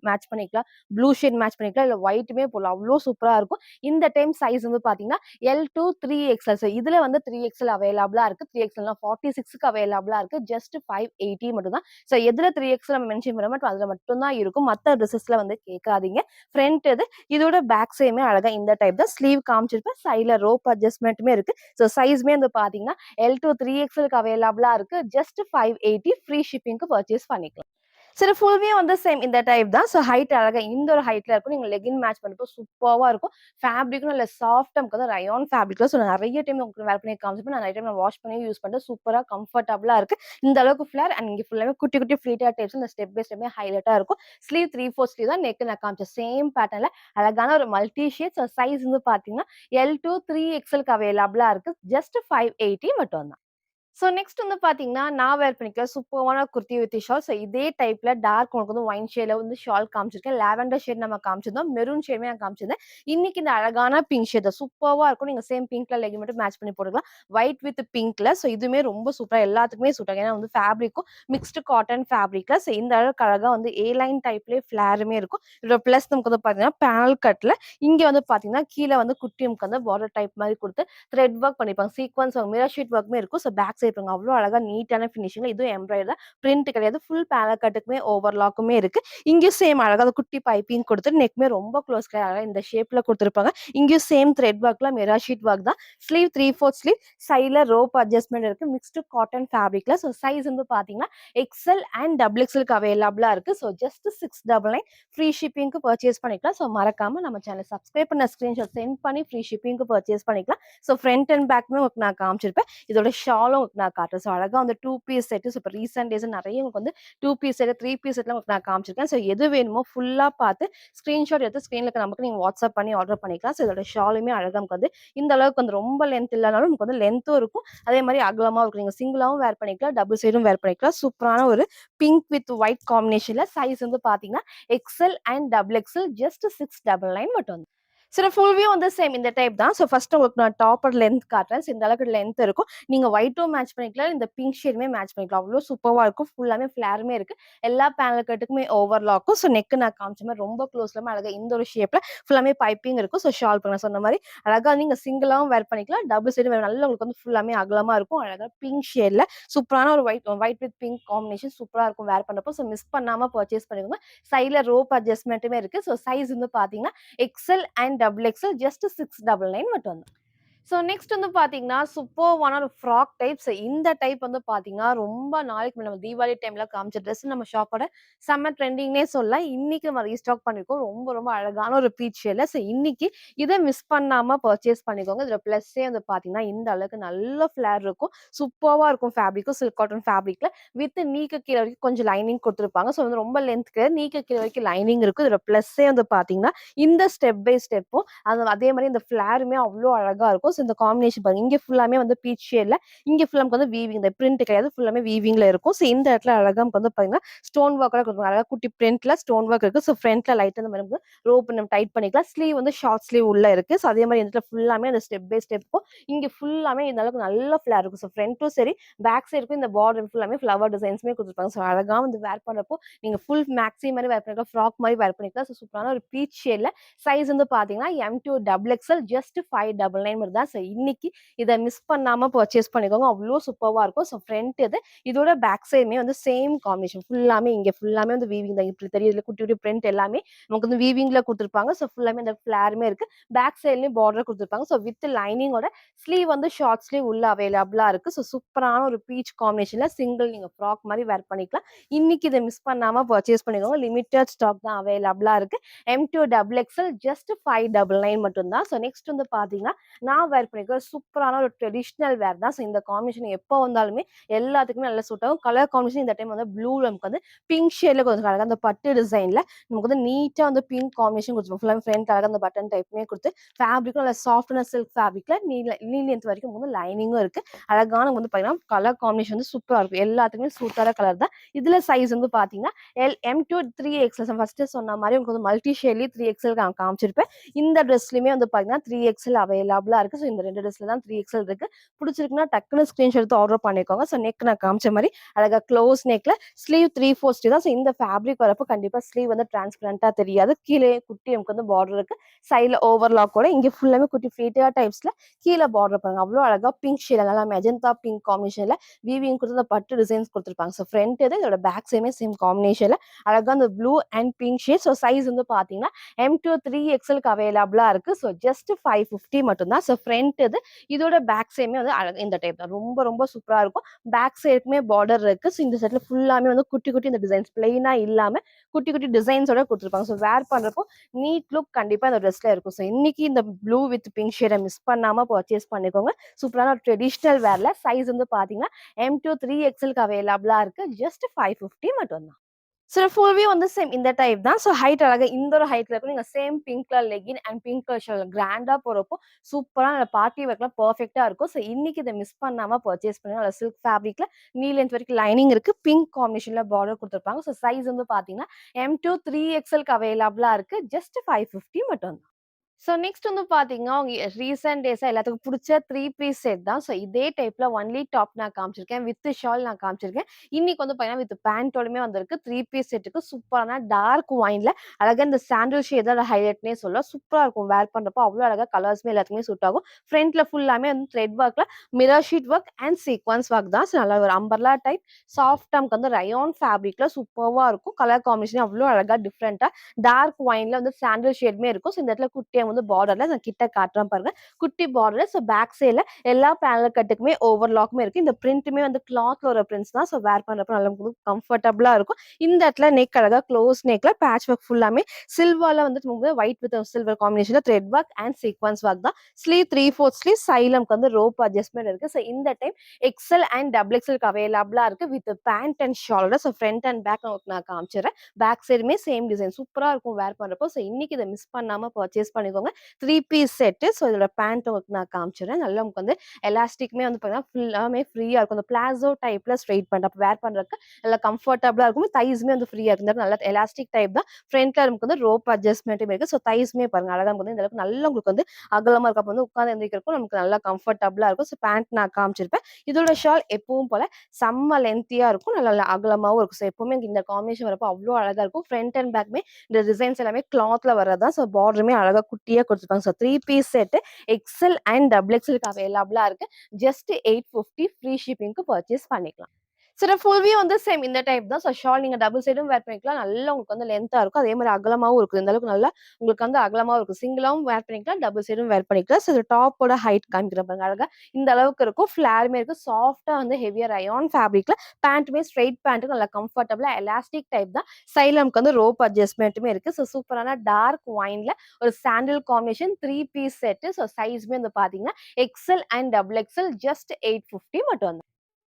மேட்ச் பண்ணிக்கலாம். ப்ளூ ஷேட் மேட்ச் பண்ணிக்கலாம். இல்ல ஒயிட்டுமே போடலாம். அவ்ளோ சூப்பரா இருக்கும். இந்த டைம் சைஸ் வந்து பார்த்தீங்கன்னா, எல் டூ 3XL. ஸோ இதுல வந்து 3XL அவைலபிளா இருக்கு. 3XLனா 46க்கு அவைலபிளா இருக்கு. ஜஸ்ட் 580 மட்டும் தான். ஸோ எதுல 3XL நம்ம மென்ஷன் பண்ண மாட்டோம் அதுல மட்டும் தான் இருக்கும். மத்த ட்ரெஸஸ்ல வந்து கேட்காதீங்க. ஃப்ரண்ட் இது. இதோட பேக் சைடுமே அழகா இந்த டைப் தான். ஸ்லீவ் காமிச்சிருப்பேன். சைடுல ரோப் அட்ஜஸ்ட்மென்ட்டுமே இருக்கு. ஸோ சைஸ்மே வந்து பார்த்தீங்கன்னா, எல் டூ 3XLக்கு அவைலபிளா இருக்கு. ஜஸ்ட் 580 ஃப்ரீ ஷிப்பிங்க்கு பர்ச்சேஸ் பண்ணிக்கலாம். சரி ஃபுல் வியூ வந்து சேம் இந்த டைப் தான். ஸோ ஹைட் அழகா இந்த ஒரு ஹைட்ல இருக்கும். நீங்க லெகின் மேட்ச் பண்ணப்போ சூப்பர்வா இருக்கும். ஃபேப்ரிக்கும் நல்ல சாஃப்ட்டா நமக்கு வந்து ரயான் ஃபேப்ரிக்ல. ஸோ நெறைய டைம் உங்களுக்கு வேர் பண்ணி காமிச்சிருப்பேன். நான் நெறைய டைம் நான் வாஷ் பண்ணி யூஸ் பண்ணிட்டு சூப்பரா கம்ஃபர்டபுளா இருக்கு. இந்த அளவுக்கு ஃபிளேர் அண்ட் இங்க ஃபுல்லாவே குட்டி குட்டி ஃப்ளீட்டட் டைப்ஸ் இந்த ஸ்டெப் பை ஸ்டெப்புமே ஹைலைட்டா இருக்கும். ஸ்லீவ் 3/4 ஸ்லீவ் தான். நெக் நான் காமிச்ச சேம் பேட்டர்ன்ல அழகான ஒரு மல்டி ஷேட். ஸோ சைஸ் வந்து பார்த்தீங்கன்னா, எல் டூ 3XLக்கு அவைலபிளா இருக்கு. ஜஸ்ட் 580 மட்டும் தான். ஸோ நெக்ஸ்ட் வந்து பார்த்தீங்கன்னா, நான் வேர் பண்ணிக்க சூப்பர்வான குர்த்தி வித் ஷால். ஸோ இதே டைப்ல டார்க் உங்களுக்கு வந்து ஒயின் ஷேட்ல வந்து ஷால் காமிச்சிருக்கேன். லாவெண்டர் ஷேட் நம்ம காமிச்சிருந்தோம். மெரூன் ஷேடுமே நான் காமிச்சிருந்தேன். இன்னைக்கு இந்த அழகான பிங்க் ஷேட் சூப்பர்வா இருக்கும். நீங்க சேம் பிங்க்ல லெகின் மட்டும் மேட்ச் பண்ணி போட்டுக்கலாம். White with பிங்க்ல. ஸோ இதுவுமே ரொம்ப சூப்பரா எல்லாத்துக்குமே சூட் ஆகும். ஏன்னா வந்து ஃபேப்ரிக்கும் மிக்ஸ்டு காட்டன் ஃபேப்ரிக்ல. ஸோ இந்த அளவுக்கு அழகா வந்து ஏ லைன் டைப்லயே ஃபிளேருமே இருக்கும். இதோட பிளஸ் நமக்கு வந்து பார்த்தீங்கன்னா, பேனல் கட்ல இங்க வந்து பார்த்தீங்கன்னா, கீழ வந்து குட்டி நமக்கு வந்து பார்டர் டைப் மாரி குடுத்து த்ரெட் ஒர்க் பண்ணியிருப்பாங்க. சீக்வென்ஸ் மிரர் ஷீட் ஒர்க்குமே இருக்கும். ஸோ பேக் சைடு பாருங்க அவ்ளோ அழகா நீட்டான ஃபினிஷிங்ல இதுவும் எம்ப்ராய்டரி தான். பிரிண்ட் கிடையாது. ஃபுல் பேனல் கட்டுக்குமே ஓவர்லாக்குமே இருக்கு. இங்கேயும் சேம் அழகா அந்த குட்டி பைப்பிங் குடுத்துட்டு நெக்குமே ரொம்ப க்ளோஸ் அழகா இந்த ஷேப்ல குடுத்துருப்பாங்க. இங்கேயும் சேம் த்ரெட் ஒர்க்ல மிரர் ஷீட் ஒர்க் தான். ஸ்லீவ் 3/4 ஸ்லீவ் சைடுல ரோப் அட்ஜஸ்ட்மென்ட் இருக்கு. மிக்ஸ்டு காட்டன் ஃபேப்ரிக்ல. ஸோ சைஸ் வந்து பார்த்தீங்கன்னா, எக்ஸ்எல் அண்ட் டபுள் எக்ஸ்எல்க்கு அவைலபிளா இருக்கு. ஸோ ஜஸ்ட் 699 ஃப்ரீ ஷிப்பிங்க்கு பர்ச்சேஸ் பண்ணிக்கலாம். ஸோ மறக்காம நம்ம சேனல் சப்ஸ்கிரைப் பண்ண ஸ்கிரீன்ஷாட் சென்ட் பண்ணி ஃப்ரீ ஷிப்பிங்க்கு பர்ச்சேஸ் பண்ணிக்கலாம். ஸோ ஃப்ரண்ட் அண்ட் பேக்குமே உங்களுக்கு நான் காமிச்சிருப்பேன். இதோட ஷாலும் உங்களுக்கு நான் காட்டுறேன். ஸோ அழகா வந்து 2 பீஸ் செட்டு. ஸோ இப்போ ரீசென்ட் டேஸ் நெறைய உங்களுக்கு வந்து 2 பீஸ் செட், 3 பீஸ் செட்லாம் உங்களுக்கு நான் காமிச்சிருக்கேன். ஸோ எது வேணுமோ ஃபுல்லா பார்த்து ஸ்கிரீன்ஷாட் எடுத்து ஸ்க்ரீன்ல இருக்க நம்பருக்கு நீங்க வாட்ஸ்அப் பண்ணி ஆர்டர் பண்ணிக்கலாம். ஸோ இதோட ஷாலுமே அழகா நமக்கு வந்து இந்த அளவுக்கு வந்து ரொம்ப லென்த் இல்லனாலும் நமக்கு வந்து லென்த்தும் இருக்கும். அதே மாரி அகலமாவும் இருக்கும். நீங்க சிங்கிளாவும் வேர் பண்ணிக்கலாம். டபுள் சைடும் வேர் பண்ணிக்கலாம். சூப்பரான ஒரு பிங்க் வித் ஒயிட் காம்பினேஷன்ல சைஸ் வந்து பார்த்தீங்கன்னா, XL and double XL just 699 மட்டும். சில ஃபுல் வியூ வந்து சேம் இந்த டைப் தான். ஸோ ஃபர்ஸ்ட் உங்களுக்கு நான் டாப்பர் லென்த் காட்டுறேன். ஸோ இந்த அளவுக்கு லென்த் இருக்கும். நீங்க ஒயிட்டும் மேட்ச் பண்ணிக்கலாம். இந்த பிங்க் ஷேடுமே மேட்ச் பண்ணிக்கலாம். அவ்ளோ சூப்பர்வா இருக்கும். ஃபுல்லாமே ஃபிளேருமே இருக்கு. எல்லா பேனல் கட்டுக்குமே ஓவர்லாக்கும். ஸோ நெக் நான் காமிச்ச மாரி ரொம்ப க்ளோஸ்லமே அழகா இந்த ஒரு ஷேப்ல ஃபுல்லாமே பைப்பிங் இருக்கும். ஸோ ஷால் நான் சொன்ன மாரி அழகா நீங்க சிங்கிளாவும் வேர் பண்ணிக்கலாம். டபுள் சைடும் நல்லா உங்களுக்கு வந்து ஃபுல்லாமே அகலமா இருக்கும். அழகா பிங்க் ஷேட்ல சூப்பரான ஒரு ஒயிட் வித் பிங்க் காம்பினேஷன் சூப்பரா இருக்கும் வேர் பண்றப்போ. ஸோ மிஸ் பண்ணாம பர்ச்சேஸ் பண்ணிக்கோங்க. சைடுல ரோப் அட்ஜஸ்ட்மென்ட்டுமே இருக்கு. ஸோ சைஸ் வந்து பார்த்தீங்கன்னா, XL and double XL just 699 மட்டும் தான். ஸோ நெக்ஸ்ட் வந்து பார்த்தீங்கன்னா, சூப்பர்வான ஒரு ஃப்ராக் டைப்ஸ். இந்த டைப் வந்து பார்த்தீங்கன்னா, ரொம்ப நாளைக்கு முன்ன நம்ம தீபாவளி டைம்ல காமிச்ச ட்ரெஸ் நம்ம ஷாப்போட செம்ம ட்ரெண்டிங்னே சொல்லலாம். இன்னைக்கு நம்ம ரீஸ்டாக் பண்ணியிருக்கோம். ரொம்ப ரொம்ப அழகான ஒரு பீச் ஷேட்ல. ஸோ இன்னைக்கு இத மிஸ் பண்ணாம பர்ச்சேஸ் பண்ணிக்கோங்க. இதுல பிளஸ்ஸே வந்து பார்த்தீங்கன்னா, இந்த அளவுக்கு நல்ல ஃபிளேர் இருக்கும். சூப்பர்வா இருக்கும் ஃபேப்ரிக்கும் சில்க் காட்டன் ஃபேப்ரிக்ல வித் நீக்கு கீழ வரைக்கும் கொஞ்சம் லைனிங் குடுத்துருப்பாங்க. ஸோ வந்து ரொம்ப லென்த் கிடையாது. நீக்கு கீழ வரைக்கும் லைனிங் இருக்கும். இதுல பிளஸ்ஸே வந்து பார்த்தீங்கன்னா, இந்த ஸ்டெப் பை ஸ்டெப்பும் அதே மாரி இந்த ஃபிளேருமே அவ்ளோ அழகா இருக்கும். ஸோ இந்த காம்பினேஷன் பாருங்க. இங்க ஃபுல்லாமே வந்து பீச் ஷேட்ல, இங்க ஃபுல்லா நமக்கு வந்து வீவிங் இந்த பிரிண்ட் கிடையாது. ஃபுல்லாமே வீவிங்ல இருக்கும். ஸோ இந்த இடத்துல அழகா நமக்கு வந்து பார்த்தீங்கன்னா, ஸ்டோன் ஒர்க்கோட குடுப்பாங்க. அழகா குட்டி பிரிண்ட்ல ஸ்டோன் ஒர்க் இருக்கு. ஸோ ஃப்ரண்ட்ல லைட்டா இந்த மாரி நமக்கு ரோப் நம்ம டைட் பண்ணிக்கலாம். ஸ்லீவ் வந்து ஷார்ட் ஸ்லீவ் உள்ள இருக்கு. ஸோ அதே மாரி இந்த இடத்துல ஃபுல்லாமே அந்த ஸ்டெப் பை ஸ்டெப்பும் இங்க ஃபுல்லாமே இந்த அளவுக்கு நல்ல ஃபிளேர் இருக்கும். ஸோ ஃப்ரண்ட்டும் சரி, பேக் சைடுக்கும் இந்த பார்டர் ஃபுல்லாமே ஃப்ளவர் டிசைன்ஸுமே குடுத்துருப்பாங்க. ஸோ அழகா வந்து வேர் பண்றப்போ நீங்க ஃபுல் மேக்ஸி மாரி வேர் பண்ணிக்கலாம். ஃப்ராக் மாரி வேர் பண்ணிக்கலாம். ஸோ சூப்பரான ஒரு பீச் ஷேட்ல சைஸ் வந்து பார்த்தீங்கன்னா, M to double XL just 599 தான். ஸோ இன்னைக்கு இத மிஸ் பண்ணாம பர்ச்சேஸ் பண்ணிக்கோங்க. அவ்ளோ சூப்பர்வா இருக்கும். ஸோ ஃப்ரண்ட் இது. இதோட பேக் சைடுமே வந்து சேம் காம்பினேஷன். ஃபுல்லாமே இங்க ஃபுல்லாமே வந்து வீவிங் தான். இப்படி தெரியுது இதுல குட்டி குட்டி பிரிண்ட் எல்லாமே நமக்கு வந்து வீவிங்ல குடுத்துருப்பாங்க. ஸோ ஃபுல்லாமே அந்த ஃபிளேருமே இருக்கு. பேக் சைட்லயும் பார்டர் குடுத்துருப்பாங்க. ஸோ வித் லைனிங்கோட ஸ்லீவ் வந்து ஷார்ட் ஸ்லீவ் உள்ள அவைலபிளா இருக்கு. ஸோ சூப்பரான ஒரு பீச் காம்பினேஷன்ல சிங்கிள் நீங்க ஃப்ராக் மாரி வேர் பண்ணிக்கலாம். இன்னைக்கு இத மிஸ் பண்ணாம பர்ச்சேஸ் பண்ணிக்கோங்க. லிமிட்டட் ஸ்டாக் தான் அவைலபிளா இருக்கு. M2 டபுள் எக்ஸ்எல் ஜஸ்ட் 599 மட்டும் தான். ஸோ நெக்ஸ்ட் வந்து பாத்தீங்கன்னா நான் வேர் பண்ணிருக்க சூப்பரான ஒரு ட்ரெடிஷனல் வேர் தான். ஸோ இந்த காம்பினேஷன் எப்போ வந்தாலுமே எல்லாத்துக்குமே நல்லா சூட் ஆகும். கலர் காம்பினேஷன் இந்த டைம் வந்து ப்ளூ நமக்கு வந்து பிங்க் ஷேட்ல கொஞ்சம் அழகா அந்த பட்டு டிசைன்ல நமக்கு வந்து நீட்டா வந்து பிங்க் காம்பினேஷன் கொடுத்துருப்போம். ஃபுல்லா ஃப்ரண்ட் அழகா அந்த பட்டன் டைப்மே கொடுத்து ஃபேப்ரிக்கும் நல்ல சாஃப்ட்னா சில்க் ஃபேப்ரிக்ல நீ லென்த் வரைக்கும் வந்து லைனிங்கும் இருக்கு. அழகான வந்து பாத்தீங்கன்னா கலர் காம்பினேஷன் வந்து சூப்பரா இருக்கும். எல்லாத்துக்குமே சூப்பரான கலர் தான். இதுல சைஸ் வந்து பாத்தீங்கன்னா M2 3XL ஃபர்ஸ்ட் சொன்ன மாதிரி உங்களுக்கு வந்து மல்டி ஷேட்லயே 3XL காமிச்சிருப்பேன். இந்த ட்ரெஸ்லயுமே வந்து பாத்தீங்கன்னா 3XL அவைலபிளா இருக்கு. ஸோ இந்த ரெண்டு ட்ரெஸ்ல தான் 3XL இருக்கு. பிடிச்சிருக்குன்னா டக்குனு ஸ்கிரீன்ஷாட் எடுத்து ஆர்டர் பண்ணிக்கோங்க. ஸோ நெக் நான் காமிச்ச மாதிரி அழகா க்ளோஸ் நெக்ல ஸ்லீவ் 3/4 ஸ்லீவ் தான். ஸோ இந்த ஃபேப்ரிக் வரப்போ கண்டிப்பா ஸ்லீவ் வந்து டிரான்ஸ்பரண்டா தெரியாது. கீழே குட்டி நமக்கு வந்து பார்டர் இருக்கு. சைட்ல ஓவர்லாக் கூட இங்க ஃபுல்லாமே குட்டி ஃபிளேட்டா டைப்ஸ்ல கீழே பார்டர் பாருங்க. அவ்வளோ அழகா பிங்க் ஷேட் நல்லா மெஜந்தா பிங்க் காம்பினேஷன்ல வீவிங் கொடுத்து பட்டு டிசைன்ஸ் கொடுத்துருப்பாங்க. ஸோ ஃப்ரண்ட் இது இதோட பேக் சைடுமே சேம் காம்பினேஷன்ல அழகா அந்த blue and pink shade. So size வந்து பாத்தீங்கன்னா M2 3XLக்கு அவைலபிளா இருக்கு. ஸோ ஜஸ்ட் 550 மட்டும் தான். ஸோ ஃப்ரண்ட் இது இதோட பேக் சைடுமே வந்து அழகா இந்த டைப் தான். ரொம்ப ரொம்ப சூப்பரா இருக்கும். பேக் சைடுக்குமே பார்டர் இருக்கு. ஸோ இந்த செட்ல ஃபுல்லாமே வந்து குட்டி குட்டி இந்த டிசைன்ஸ் பிளெயினா இல்லாம குட்டி குட்டி டிசைன்ஸோட கொடுத்துருப்பாங்க. ஸோ வேர் பண்றப்போ நீட் லுக் கண்டிப்பா இந்த ட்ரெஸ்ல இருக்கும். ஸோ இன்னைக்கு இந்த ப்ளூ வித் பிங்க் ஷேடை மிஸ் பண்ணாம பர்ச்சேஸ் பண்ணிக்கோங்க. சூப்பரான ஒரு ட்ரெடிஷனல் வேர்ல சைஸ் வந்து பாத்தீங்கன்னா M2 3XLக்கு அவைலபிளா இருக்கு. ஜஸ்ட் 550 மட்டும் தான். ஸோ ஃபுல் வியூ வந்து சேம் இந்த டைப் தான். ஸோ ஹைட் அழகா இந்த ஒரு ஹைட்ல இருக்கும். நீங்க same pink colour legging and pink colour shirt கிராண்டா போறப்போ சூப்பரா பார்ட்டி வேர்க்லாம் பெர்ஃபெக்ட்டா இருக்கும். ஸோ இன்னைக்கு இதை மிஸ் பண்ணாம பர்ச்சேஸ் பண்ணுங்க. நல்ல சில்க் ஃபேப்ரிக்ல நீ லென்த் வரைக்கும் லைனிங் இருக்கு. பிங்க் காம்பினேஷன்ல பார்டர் கொடுத்துருப்பாங்க. ஸோ சைஸ் வந்து பாத்தீங்கன்னா M2 3XLக்கு அவைலபிளா இருக்கு. ஜஸ்ட் 550 மட்டும் தான். ஸோ நெக்ஸ்ட் வந்து பார்த்தீங்கன்னா, ரீசென்ட் டேஸா எல்லாத்துக்கும் புடிச்ச 3 பீஸ் செட் தான். ஸோ இதே டைப்ல ஒன்லி டாப் நான் காமிச்சிருக்கேன். வித் ஷால் நான் காமிச்சிருக்கேன். இன்னைக்கு வந்து பார்த்தீங்கன்னா, வித் பேண்டோடுமே வந்திருக்கு. 3 பீஸ் செட்டுக்கு சூப்பரான டார்க் ஒயின்ல அழகா இந்த சாண்டில் ஷேட் தான் ஹைலைட்னே சொல்லலாம். சூப்பரா இருக்கும். வேர் பண்றப்போ அவ்வளோ அழகா கலர்ஸ்மே எல்லாத்துக்குமே சூட் ஆகும். ஃப்ரண்ட்ல ஃபுல்லாமே வந்து த்ரெட் ஒர்க்ல mirror sheet work and sequins work தான். ஸோ நல்லா ஒரு அம்பர்லா டைப் சாஃப்ட் நமக்கு வந்து ரயான் ஃபேப்ரிக்ல சூப்பர்வா இருக்கும். கலர் காம்பினேஷன் அவ்வளோ அழகா டிஃப்ரெண்டா டார்க் ஒயின்ல வந்து சாண்டில் ஷேட்மே இருக்கும். ஸோ இந்த இடத்துல குட்டியா வந்து பார்டர்ல நான் கிட்ட காட்டுறேன் பாருங்க. குட்டி பார்டர்ல ஸோ பேக் சைட்ல எல்லா பேனல் கட்டுக்குமே ஓவர்லாக்குமே இருக்கு. இந்த பிரிண்ட்டுமே வந்து கிளாத்ல ஒரு பிரிண்ட்ஸ் தான். ஸோ வேர் பண்றப்ப நல்லா கம்ஃபர்டபுளா இருக்கும். இந்த இடத்துல நெக் அழகா க்ளோஸ் நெக்ல பேட்ச் ஒர்க் ஃபுல்லாமே சில்வர்ல வந்துட்டு உங்களுக்கு ஒயிட் வித் சில்வர் காம்பினேஷன்ல thread work and sequins work தான். ஸ்லீவ் 3/4 ஸ்லீவ் சைலம்க்கு வந்து ரோப் அட்ஜஸ்ட்மெண்ட் இருக்கு. ஸோ இந்த டைம் XL அண்ட் XXL அவைலபிளா இருக்கு வித் பேண்ட் அண்ட் ஷாலோட. ஸோ ஃப்ரண்ட் அண்ட் பேக் நான் காமிச்சிடுறேன். பேக் சைடுமே சேம் டிசைன் சூப்பரா இருக்கும் வேர் பண்றப்போ. ஸோ இன்னைக்கு இதை மிஸ் பண்ணாம பர்ச்சேஸ் பண்ணிக்கோங்க. 3 பீஸ் செட்டு. ஸோ இதோட பேண்ட் உங்களுக்கு நான் காமிச்சிடுறேன். நல்லா உங்களுக்கு வந்து எலாஸ்டிக்மே வந்து பார்த்தீங்கன்னா ஃபுல்லாமே ஃப்ரீயா இருக்கும். அந்த பிளாசோ டைப்ல ஸ்ட்ரெயிட் பேண்ட் அப்போ வேர் பண்றதுக்கு நல்லா கம்ஃபர்டபுளா இருக்கும். தைஸ்மே வந்து ஃப்ரீயா இருக்கும். நல்லா எலாஸ்டிக் டைப் தான். ஃப்ரண்ட்ல நமக்கு வந்து ரோப் அட்ஜஸ்ட்மெண்ட்டும் இருக்கு. ஸோ தைஸ்மே பாருங்க அழகா வந்து இந்த அளவுக்கு நல்லா உங்களுக்கு வந்து அகலமா இருக்கும். அப்போ வந்து உட்காந்து எந்திரிக்கிறப்போ நமக்கு நல்லா கம்ஃபர்டபுளா இருக்கும். ஸோ பேண்ட் நான் காமிச்சிருப்பேன். இதோட ஷால் எப்பவும் போல செம்ம லென்த்தியா இருக்கும். நல்லா அகலமாவும் இருக்கும். ஸோ எப்பவுமே இந்த காம்பினேஷன் வரப்போ அவ்வளோ அழகா இருக்கும். ஃப்ரண்ட் அண்ட் பேக்மே இந்த டிசைன்ஸ் எல்லாமே கிளாத்ல வரதா. ஸோ பார்டருமே அழகா குட்டியா கொடுத்துருப்பாங்க. So 3 piece set XL and XXLக்கு அவைலபிளா இருக்கு. ஜஸ்ட் 850 ஃப்ரீ ஷிப்பிங்க்கு பர்ச்சேஸ் பண்ணிக்கலாம். சரி ஃபுல் வியூ வந்து சேம் இந்த டைப் தான். ஸோ ஷால் நீங்க டபுள் சைடும் வேர் பண்ணிக்கலாம். நல்லா உங்களுக்கு வந்து லென்த்தா இருக்கும். அதே மாதிரி அகலமாவும் இருக்கும். இந்த அளவுக்கு நல்லா உங்களுக்கு வந்து அகலமாவும் இருக்கும். சிங்கிளாவும் வேர் பண்ணிக்கலாம். டபுள் சைடும் வேர் பண்ணிக்கலாம். ஸோ டாப்போட ஹைட் காமிக்கிற பாருங்க. அழகா இந்த அளவுக்கு இருக்கும். ஃபிளாருமே இருக்கு. சாஃப்டா வந்து ஹெவியா ரயான் ஃபேப்ரிக்ல பேண்ட்டுமே ஸ்ட்ரெயிட் பேண்ட் நல்லா கம்ஃபர்டபுளா எலாஸ்டிக் டைப் தான். சைட்ல நமக்கு வந்து ரோப் அட்ஜஸ்ட்மெண்ட்டுமே இருக்கு. ஸோ சூப்பரான டார்க் ஒயின்ல ஒரு சாண்டில் காம்பினேஷன் 3 பீஸ் செட். ஸோ சைஸ்மே வந்து பாத்தீங்கன்னா XL அண்ட் XXL ஜஸ்ட் 850 மட்டும் தான்.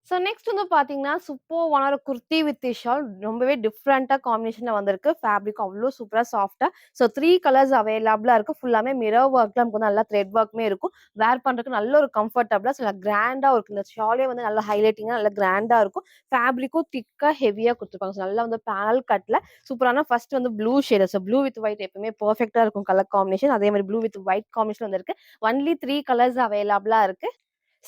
ஸோ நெக்ஸ்ட் வந்து பார்த்தீங்கன்னா, சூப்பர்வான ஒரு குர்த்தி வித் ஷால் ரொம்பவே டிஃப்ரெண்ட்டா காம்பினேஷன்ல வந்திருக்கு. ஃபேப்ரிக் அவ்ளோ சூப்பரா சாஃப்ட்டா. ஸோ 3 கலர்ஸ் அவைலபிளா இருக்கு. ஃபுல்லாமே மிரர் ஒர்க்ல நமக்கு வந்து நல்லா த்ரெட் ஒர்க்மே இருக்கும். வேர் பண்றதுக்கு நல்ல ஒரு கம்ஃபர்டபுளா சில கிராண்டா இருக்கும். இந்த ஷாலே வந்து நல்லா ஹைலைட்டிங்கா நல்லா கிராண்டா இருக்கும். ஃபேப்ரிக்கும் திக்கா ஹெவியா குடுத்துருப்பாங்க. ஸோ நல்லா வந்து பேனல் கட்ல சூப்பரான ஃபர்ஸ்ட் வந்து blue shade. So blue with white எப்பவுமே பெர்ஃபெக்ட்டா இருக்கும் கலர் காம்பினேஷன். அதே மாரி ப்ளூ வித் ஒயிட் காம்பினேஷன் வந்திருக்கு. ஒன்லி 3 கலர்ஸ் அவைலபிளா இருக்கு.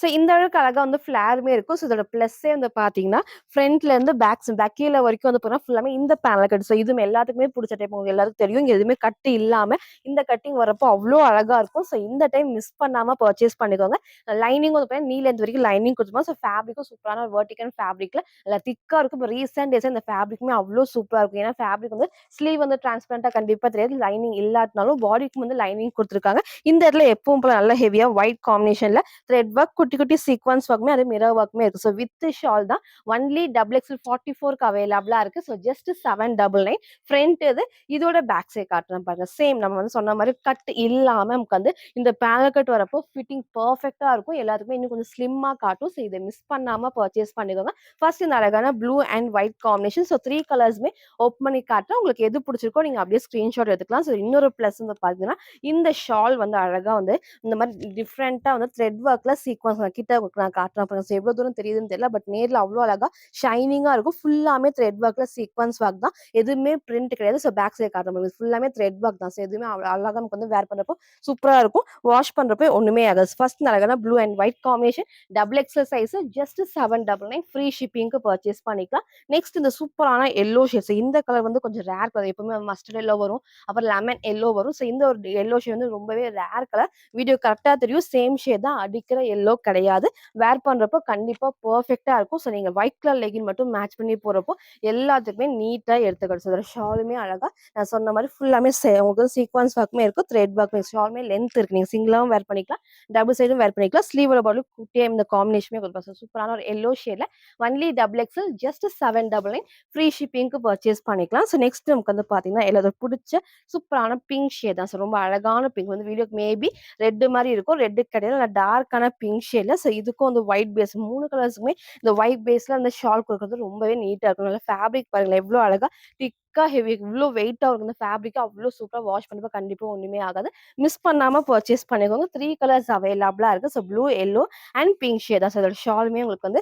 ஸோ இந்த அளவுக்கு அழகா வந்து ஃப்ளேருமே இருக்கும். ஸோ இதோட ப்ளஸ்ஸே வந்து பார்த்தீங்கன்னா, ஃப்ரண்ட்ல இருந்து பேக் கீழ வரைக்கும் வந்து பார்த்தீங்கன்னா, ஃபுல்லாமே இந்த பேனல் கட். ஸோ இதுவும் எல்லாத்துக்குமே புடிச்ச டைப். உங்களுக்கு எல்லாருக்கும் தெரியும். இங்க எதுவுமே கட்டு இல்லாம இந்த கட்டிங் வரப்போ அவ்ளோ அழகா இருக்கும். ஸோ இந்த டைம் மிஸ் பண்ணாம பர்ச்சேஸ் பண்ணிக்கோங்க. லைனிங்கும் வந்து பார்த்தீங்கன்னா, நீ லென்த் வரைக்கும் லைனிங் குடுத்துருப்பாங்க. ஸோ ஃபேப்ரிக்கும் சூப்பரான ஒரு வெர்டிகல் ஃபேப்ரிக்ல நல்லா திக்கா இருக்கும். இப்போ ரீசென்ட் டேஸ்ல இந்த ஃபேப்ரிக்குமே அவ்ளோ சூப்பரா இருக்கும். ஏன்னா ஃபேப்ரிக் வந்து ஸ்லீவ் வந்து டிரான்ஸ்பரண்டா கண்டிப்பா தெரியாது. லைனிங் இல்லாட்டினாலும் பாடிக்கும் வந்து லைனிங் குடுத்துருக்காங்க. இந்த இடத்துல எப்பவும் போல நல்லா ஹெவியா ஒயிட் காம்பினேஷன்ல த்ரெட் ஒர்க், குட்டி குட்டி சீக்வென்ஸ் ஒர்க்குமே அதே மிரர் ஒர்க்குமே இருக்கு. ஸோ வித் ஷால் தான். ஒன்லி டபுள் எக்ஸ்எல் 44க்கு அவைலபிளா இருக்கு. So just 799. ஃப்ரண்ட் இது. இதோட பேக் சைட் காட்டுறேன் பாருங்க. சேம் நம்ம வந்து சொன்ன மாரி கட் இல்லாம நமக்கு வந்து இந்த பேனல் கட் வரப்போ ஃபிட்டிங் பெர்ஃபெக்ட்டா இருக்கும். எல்லாத்துக்குமே இன்னும் கொஞ்சம் ஸ்லிம்மா காட்டும். ஸோ இத மிஸ் பண்ணாம பர்ச்சேஸ் பண்ணிக்கோங்க. ஃபர்ஸ்ட் இந்த அழகான blue and white combination. So 3 கலர்ஸ்மே ஓப்பன் பண்ணி காட்டுறேன். உங்களுக்கு எது பிடிச்சிருக்கோ நீங்க அப்படியே ஸ்கிரீன்ஷாட் எடுத்துக்கலாம். ஸோ இன்னொரு பிளஸ் வந்து பார்த்தீங்கன்னா, இந்த ஷால் வந்து அழகா வந்து இந்த மாரி டிஃப்ரெண்ட்டா வந்து த்ரெட் ஒர்க்ல சீக்வென்ஸ் கிட்ட உங்களுக்கு நான் காட்டுறேன் பாருங்க. ஸோ எவ்வளோ தூரம் தெரியுதுன்னு தெரியல. பட் நேர்ல அவ்ளோ அழகா ஷைனிங்கா இருக்கும். ஃபுல்லாமே த்ரெட் ஒர்க்ல சீக்வென்ஸ் ஒர்க் தான். எதுவுமே பிரிண்ட் கிடையாது. ஸோ பேக் சைடு காட்டுறேன் பாருங்க. ஃபுல்லாமே த்ரெட் ஒர்க் தான். ஸோ எதுவுமே அழகா நமக்கு வந்து வேர் பண்றப்போ சூப்பரா இருக்கும். வாஷ் பண்றப்போ ஒண்ணுமே ஆகாது. ஃபர்ஸ்ட் அழகான blue and white combination double XL size just 799 free ஷிப்பிங்க்கு பர்ச்சேஸ் பண்ணிக்கலாம். நெக்ஸ்ட் இந்த சூப்பரான எல்லோ ஷேட்ஸ். இந்த கலர் வந்து கொஞ்சம் ரேர் கலர். எப்பவுமே மஸ்டர்ட் எல்லோ வரும். அப்புறம் லெமன் எல்லோ வரும். ஸோ இந்த ஒரு எல்லோ ஷேட் வந்து ரொம்பவே ரேர் கலர். வீடியோ கரெக்ட்டா தெரியும். சேம் ஷேட் தான். அடிக்கிற எல்லோ கிடையாது. வேர் பண்றப்போ கண்டிப்பா பெர்ஃபெக்ட்டா இருக்கும். ஸோ நீங்க ஒயிட் கலர் லெகின் மட்டும் மேட்ச் பண்ணி போறப்போ எல்லாத்துக்குமே நீட்டா எடுத்துக்கிடும். ஸோ இதோட ஷாலுமே அழகா நான் சொன்ன மாரி ஃபுல்லாமே உங்களுக்கு சீக்வென்ஸ் ஒர்க்குமே இருக்கும். த்ரெட் ஒர்க்குமே ஷாலுமே லென்த் இருக்கு. நீங்க சிங்கிளாவும் வேர் பண்ணிக்கலாம். டபுள் சைடும் வேர் பண்ணிக்கலாம். ஸ்லீவோட பாட்டும் குட்டியா இந்த காம்பினேஷனே கொடுப்பேன். ஸோ சூப்பரான ஒரு எல்லோ ஷேட்ல only double XL just 799 free ஷிப்பிங்க்கு பர்ச்சேஸ் பண்ணிக்கலாம். ஸோ நெக்ஸ்ட் நமக்கு வந்து பார்த்தீங்கன்னா, எல்லாத்துக்கும் புடிச்ச சூப்பரான பிங்க் ஷேட் தான். ஸோ ரொம்ப அழகான பிங்க் வந்து வீடியோக்கு மேபி ரெட் மாரி இருக்கும். ரெட் கிடையாது. நல்லா டார்க்கான பிங்க் ஷேட்ல. ஸோ இதுக்கும் வந்து ஒயிட் பேஸ் 3 கலர்ஸுக்குமே இந்த ஒயிட் பேஸ்ல அந்த ஷால் குடுக்குறது ரொம்பவே நீட்டா இருக்கும். நல்லா ஃபேப்ரிக் பாருங்களேன் எவ்ளோ அழகா திக்கா ஹெவி இவ்ளோ வெயிட்டா இருக்கும். இந்த ஃபேப்ரிக் அவ்ளோ சூப்பரா வாஷ் பண்ணப்ப கண்டிப்பா ஒண்ணுமே ஆகாது. மிஸ் பண்ணாம பர்ச்சேஸ் பண்ணிக்கோங்க. 3 கலர்ஸ் அவைலபிளா இருக்கு. So blue, yellow and pink shade தான். ஸோ இதோட ஷாலுமே உங்களுக்கு வந்து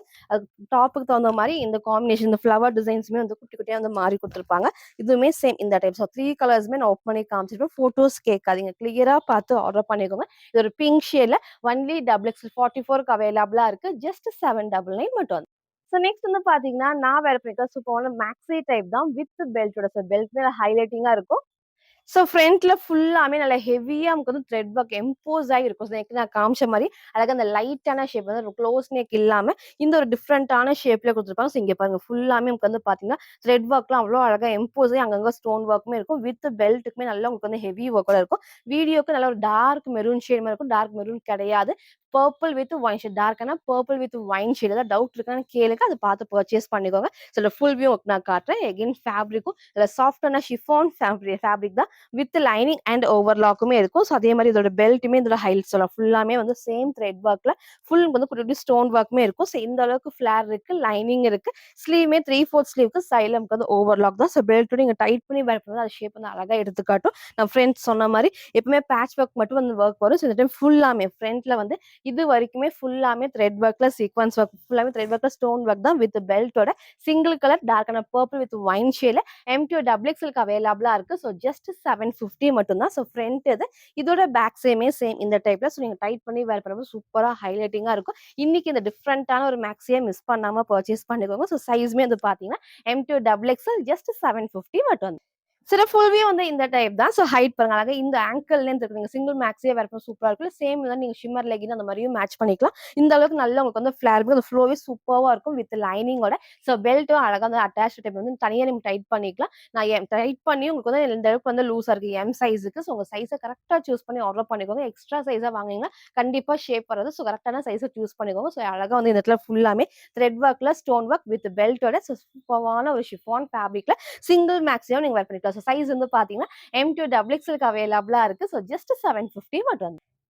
டாப்புக்கு தகுந்த மாரி இந்த காம்பினேஷன் இந்த ஃப்ளவர் டிசைன்ஸுமே வந்து குட்டி குட்டியா வந்து மாறி குடுத்துருப்பாங்க. இதுவுமே சேம் இந்த டைப். ஸோ 3 கலர்ஸுமே நான் ஓப்பன் பண்ணி காமிச்சிருப்பேன். ஃபோட்டோஸ் கேட்காதீங்க. கிளியரா பார்த்து ஆர்டர் பண்ணிக்கோங்க. இது ஒரு பிங்க் ஷேட்ல ஒன்லி டபுள் எக்ஸ்எல் 44க்கு அவைலபிளா இருக்கு. ஜஸ்ட் 799 மட்டும். ஸோ நெக்ஸ்ட் வந்து பார்த்தீங்கன்னா, நான் வேர் பண்ணிருக்க சூப்பரான மேக்ஸி டைப் தான் வித் பெல்ட்டோட. ஸோ பெல்ட்மே ஹைலைட்டிங்கா இருக்கும். ஸோ ஃப்ரண்ட்ல ஃபுல்லாமே நல்லா ஹெவியா நமக்கு வந்து த்ரெட் ஒர்க் எம்போஸ் ஆகி இருக்கும். நெக் நான் காமிச்ச மாரி அழகா அந்த லைட்டான ஷேப் வந்து க்ளோஸ் நெக் இல்லாம இந்த ஒரு டிஃப்ரெண்டான ஷேப்ல குடுத்துருப்பாங்க. ஸோ இங்க பாருங்க ஃபுல்லாமே நமக்கு வந்து பார்த்தீங்கன்னா, த்ரெட் ஒர்க்லாம் அவ்ளோ அழகா எம்போஸ் ஆகி அங்கங்க ஸ்டோன் ஒர்க்குமே இருக்கும். வித் பெல்ட்டுக்குமே நல்லா உங்களுக்கு வந்து ஹெவி ஒர்க்கோட இருக்கும். வீடியோக்கு நல்ல ஒரு டார்க் மெரூன் ஷேட் மாரி இருக்கும். டார்க் மெரூன் கிடையாது. Purple with wine shade. டார்க்கான பர்பிள் வித் ஒயின் ஷேட். ஏதாவது டவுட் இருக்கான்னு கேளுங்க. அத பார்த்து பர்ச்சேஸ் பண்ணிக்கோங்க. ஸோ ஃபுல் வியூ நான் காட்டுறேன். எகைன் ஃபேப்ரிக்கும் நல்ல சாஃப்ட்டான ஷிஃபான் ஃபேப்ரிக் தான். வித் லைனிங் அண்ட் ஓவர்லாக்குமே இருக்கும். ஸோ அதே மாரி இதோட பெல்ட்டுமே இதோட ஹைலைட்ஸ் சொல்லலாம். ஃபுல்லாமே வந்து சேம் த்ரெட் ஒர்க்ல ஃபுல் வந்து குட்டி குட்டி ஸ்டோன் ஒர்க்குமே இருக்கும். ஸோ இந்த அளவுக்கு ஃபிளேர் இருக்கு. லைனிங் இருக்கு. ஸ்லீவ்மே 3/4 ஸ்லீவ்க்கு சைடுல நமக்கு வந்து ஓவர்லாக் தான். ஸோ பெல்ட்டோட நீங்க டைட் பண்ணி வேர் பண்ணும்போது அது ஷேப் வந்து அழகா எடுத்து காட்டும். நான் ஃப்ரெண்ட்ஸ் சொன்ன மாரி எப்பவுமே பேட்ச் ஒர்க் மட்டும் வந்து ஒர்க் வரும். ஸோ இந்த டைம் ஃபுல்லாமே ஃப்ரண்ட்ல வந்து இது வரைக்குமே ஃபுல்லாமே த்ரெட் ஒர்க்ல சீக்வென்ஸ் ஒர்க் ஃபுல்லாமே த்ரெட் ஒர்க்ல ஸ்டோன் ஒர்க் தான் வித் பெல்ட்டோட சிங்கிள் கலர் டார்க்கான பர்பிள் வித் ஒயின் ஷேட்ல எம்டிஓ டபுள் எக்ஸ்எல்க்கு அவைலபிளா இருக்கு. ஸோ ஜஸ்ட் 750 மட்டும் தான். ஸோ ஃப்ரண்ட் இது. இதோட பேக் சைடுமே சேம் இந்த டைப்ல. ஸோ நீங்க டைட் பண்ணி வேர் பண்ணும்போது சூப்பரா ஹைலைட்டிங்கா இருக்கும். இன்னைக்கு இந்த டிஃப்ரெண்டான ஒரு மேக்ஸிய மிஸ் பண்ணாம பர்ச்சேஸ் பண்ணிக்கோங்க. ஸோ சைஸ்மே வந்து பார்த்தீங்கன்னா எம்டிஓ டபுள் எக்ஸ்எல் ஜஸ்ட் 750 மட்டும். சில ஃபுல்வே வந்து இந்த டைப் தான். ஸோ ஹைட் பாருங்க. அழகா இந்த ஆங்கிள் லென்த் இருக்கு. நீங்க சிங்கிள் மேக்ஸியே வேர் பண்ண சூப்பரா இருக்கும். சேம் தான் நீங்க ஷிம்மர் லெகின் அந்த மாரியும் மேட்ச் பண்ணிக்கலாம். இந்த அளவுக்கு நல்லா உங்களுக்கு வந்து ஃபிளேர் அந்த ஃப்ளோவே சூப்பர்வா இருக்கும் வித் லைனிங்கோட. ஸோ பெல்ட்டும் அழகா வந்து அட்டாச் டைப் வந்து தனியா நீங்க டைட் பண்ணிக்கலாம். நான் டைட் பண்ணி உங்களுக்கு வந்து இந்த அளவுக்கு வந்து லூஸா இருக்கு. எம் சைஸுக்கு. ஸோ உங்க சைஸ கரெக்ட்டா சூஸ் பண்ணி ஆர்டர் பண்ணிக்கோங்க. எக்ஸ்ட்ரா சைஸா வாங்குனீங்கன்னா கண்டிப்பா ஷேப் வராது. ஸோ கரெக்ட்டான சைஸ சூஸ் பண்ணிக்கோங்க. ஸோ அழகா வந்து இந்த இடத்துல ஃபுல்லாமே த்ரெட் ஒர்க்ல ஸ்டோன் ஒர்க் வித் பெல்ட்டோட சூப்பர்வான ஒரு ஷிஃபான் ஃபேப்ரிக்ல சிங்கிள் மேக்ஸியும் நீங்க வேர் பண்ணிக்கலாம். ஸோ சைஸ் வந்து பார்த்தீங்கன்னா M2 டபுள் எக்ஸ்எல்க்கு அவைலபிளா இருக்கு. ஸோ ஜஸ்ட் 750 மட்டும்.